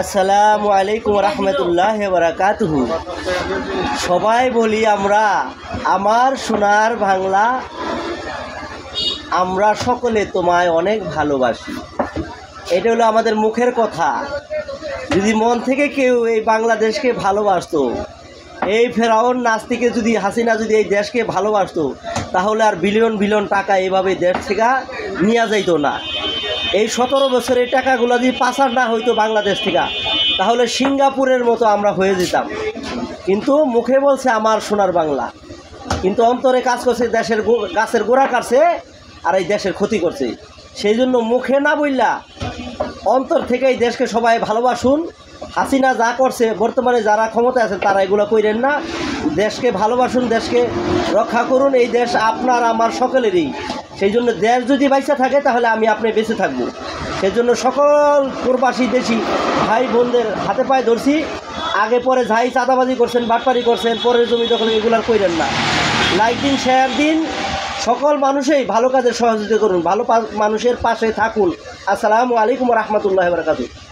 আসসালামু আলাইকুম রহমতুল্লাহ বারাকাতুহু। সবাই বলি আমরা আমার সোনার বাংলা, আমরা সকলে তোমায় অনেক ভালোবাসি। এটা হলো আমাদের মুখের কথা। যদি মন থেকে কেউ এই বাংলাদেশকে ভালোবাসতো, এই ফেরাউন নাস্তিকে যদি হাসিনা যদি এই দেশকে ভালোবাসতো, তাহলে আর বিলিয়ন বিলিয়ন টাকা এইভাবে দেশ থেকে নিয়ে যাইতো না। এই 17 বছরের টাকাগুলো যদি পাচার না হইতো বাংলাদেশ থেকে, তাহলে সিঙ্গাপুরের মতো আমরা হয়ে যেতাম। কিন্তু মুখে বলছে আমার সোনার বাংলা, কিন্তু অন্তরে কাজ করছে দেশের গাছের গোড়া কাটছে আর এই দেশের ক্ষতি করছে। সেই জন্য মুখে না বললা অন্তর থেকেই দেশকে সবাই ভালোবাসুন। হাসিনা যা করছে, বর্তমানে যারা ক্ষমতায় আছেন তারা এগুলো কইরেন না। দেশকে ভালোবাসুন, দেশকে রক্ষা করুন। এই দেশ আপনার আমার সকলেরই। সেই জন্য দেশ যদি বাইচা থাকে তাহলে আমি আপনি বেঁচে থাকবো। সেই জন্য সকল প্রবাসী দেশি ভাই বোনদের হাতে পায়ে ধরছি, আগে পরে যাই চাঁদাবাজি করছেন, বাটপারি করছেন, পরের জমি দখল এগুলার কইরেন না। লাইক দিন, শেয়ার দিন, সকল মানুষই ভালো কাজে সহযোগিতা করুন, ভালো মানুষের পাশে থাকুন। আসসালামু আলাইকুম রহমতুল্লাহ বারাকাতুহু।